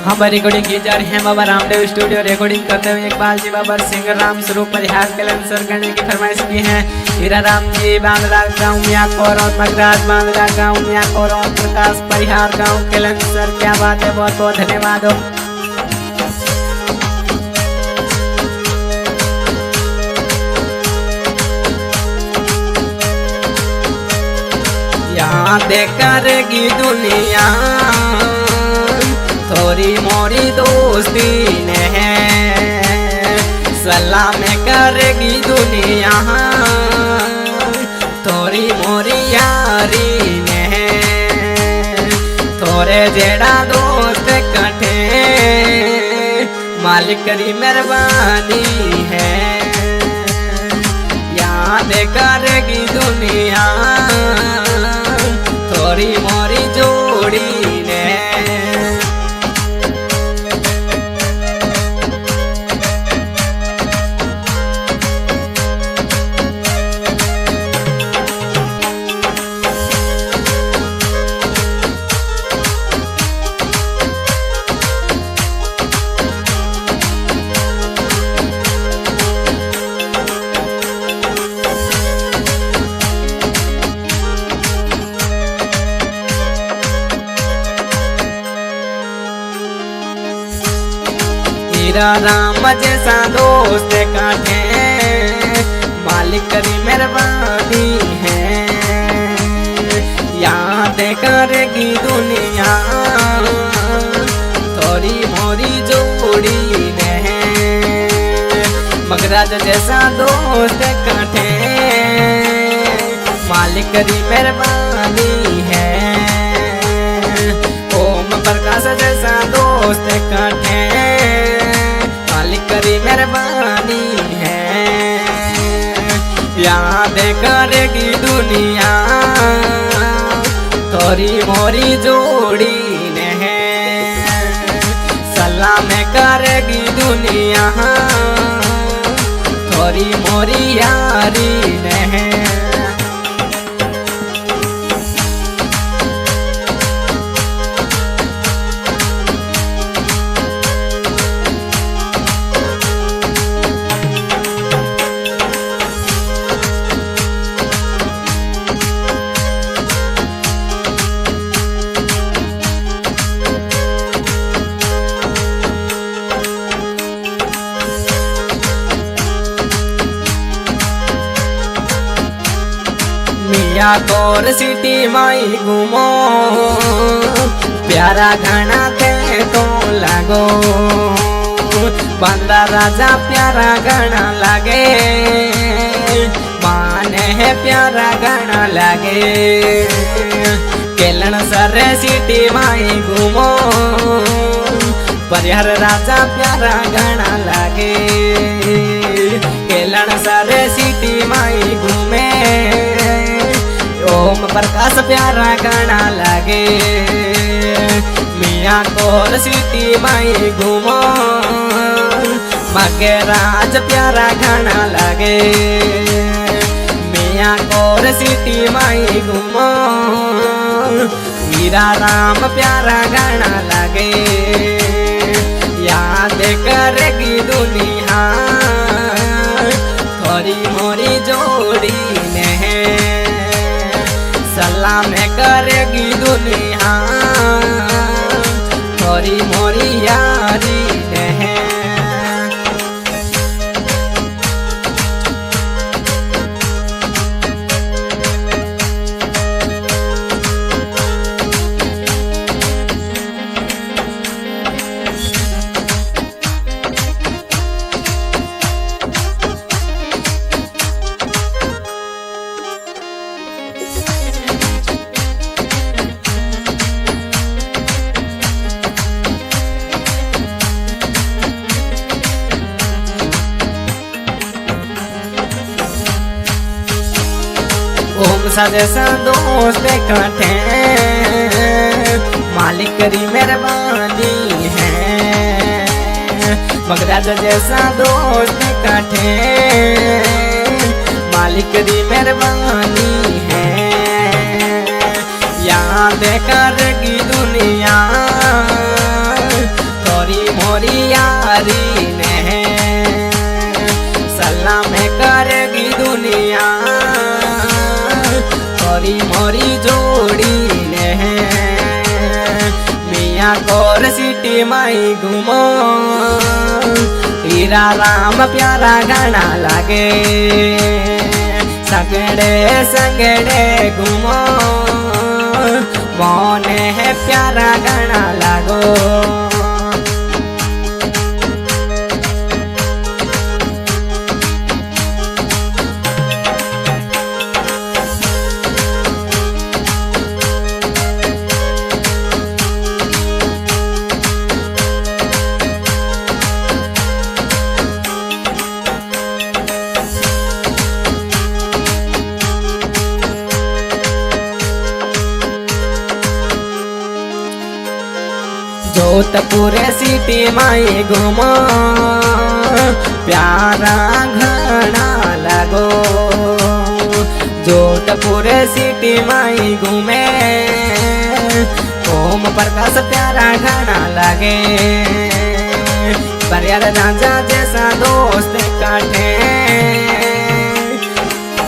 हम रिकॉर्डिंग की जा रही है बाबा रामदेव स्टूडियो। रिकॉर्डिंग करते हुए इकबाल जी बाबर सिंगर राम स्वरूप परिहार कैलेंसर करने की फरमाइश की है। हीरा राम जी बांद्रा गाँव मियाकोर और मगराज बांद्रा गाँव मियाकोर और प्रकाश परिहार गाँव कैलेंसर। क्या बात है, बहुत बहुत धन्यवाद हो। यहाँ करेगी दुनिया थोड़ी मोरी दोस्ती ने है, सलाम करेगी दुनिया थोड़ी मोरी यारी ने है। थोड़े जेड़ा दोस्त कटे मालिक करी मेहरबानी है। याद करेगी दुनिया थोड़ी मोरी जोड़ी ने। हीरा राम जैसा दोस्त काटे मालिक करी मेहरबानी है। याद करेगी दुनिया थोड़ी मोरी जोड़ी है। मगराज जैसा दोस्त काटे मालिक करी मेहरबानी है। ओम प्रकाश जैसा दोस्त काटे करी मेहरबानी है। याद करेगी दुनिया थोड़ी मोरी जोड़ी ने है। सलाम करेगी दुनिया थोड़ी मोरी यारी ने है। मियाकोर सिटी माई घूमो प्यारा घना थे तो लागो। बांद्रा राजा प्यारा घना लागे माने है प्यारा घना लागे। केलन सर सिटी माई घूमो परिहार राजा प्यारा घना लागे। केलन सर सिटी माई घूमे ओम प्रकाश प्यारा गाना लागे। मियाकोर सिटी माई घूमो मगराज प्यारा गाना लागे। मियाकोर सिटी माई घूमो हीरा राम प्यारा गाना लागे। याद करेगी दुनिया थोड़ी मोरी जोड़ी ने है। सलाम करेगी दुनिया थोड़ी मोरी यारी ने है। ओम सा जैसा दोस्त काटे मालिक करी मेहरबानी है। मगराज जैसा दोस्त काटे मालिक करी मेहरबानी है। याद करेगी दुनिया यारी ने सलाम करेगी दुनिया तोरी मोरी जोड़ी ने मियाँ कोर सिटी माई घूमो हीरा राम प्यारा गाना लागे सगड़े संगड़े घूमो मोने है प्यारा गाना लागो जोधपुर सिटी माई घूमो प्यारा घना लगो जोधपुर सिटी माई घूमे ओम प्रकाश प्यारा घना लगे परियार राजा जैसा दोस्त काटे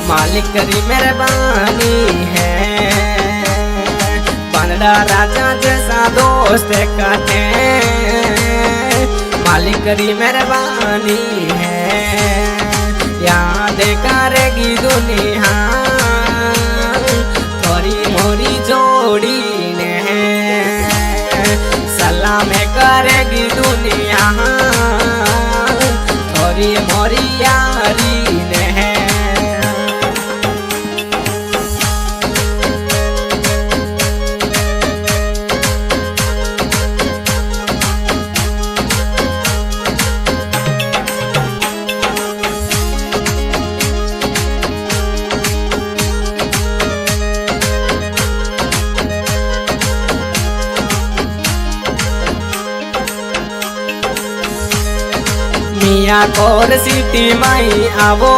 मालिक करी मेहरबानी है बनड़ा राजा जैसा दोस्त काटे मालिक करी मेहरबानी है याद करेगी दुनिया थोड़ी मोरी जोड़ी ने सलाम करेगी दुनिया थोड़ी मोरी यारी ने मियाँ कोर सिटी माई आवो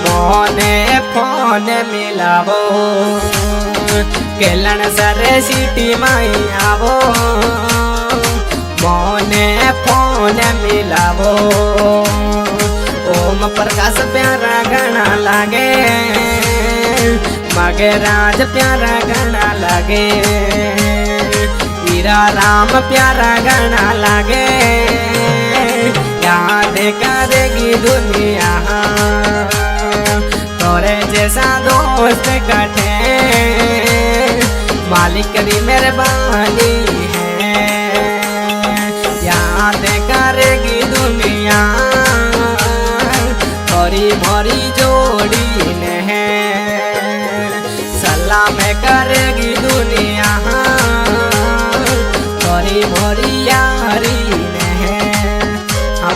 मोने फोन मिलावो केलन सर सिटी माई आवो मोने फोन मिलावो ओम प्रकाश प्यारा गाना लागे मगे राज प्यारा गाना लागे हीरा राम प्यारा गाना लागे याद करेगी दुनिया तोरे जैसा दोस्त कटे मालिक करी मेहरबानी है याद करेगी दुनिया तोरी मोरी जोड़ी ने सलाम करेगी दुनिया तोरी मोरी यारी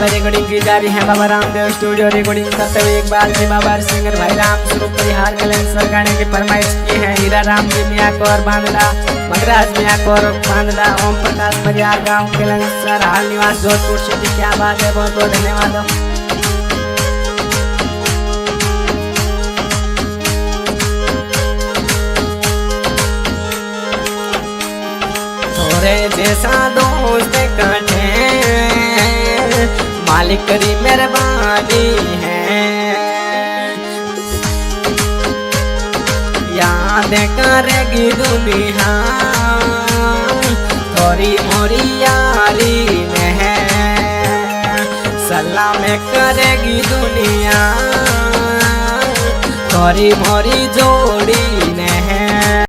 रिकॉर्डिंग की जा रही है बाबा रामदेव स्टूडियो रिकॉर्डिंग करते हुए एक बार जी बाबा सिंगर भाई राम स्वरूप परिहार कलेंसर गाने की फरमाइश की है हीरा राम जी मियाँ कौर बांदला मगराज मियाँ कौर बांदला ओम प्रकाश मरियार गाँव कलेंसर हाल निवास जोधपुर सिटी। क्या बात है, बहुत बहुत धन्यवाद। थोड़े जैसा दोस्त कटे मालिक करी मेहरबानी है याद करेगी दुनिया थोड़ी मोरी यारी में सलाम करेगी दुनिया थोड़ी मोरी जोड़ी ने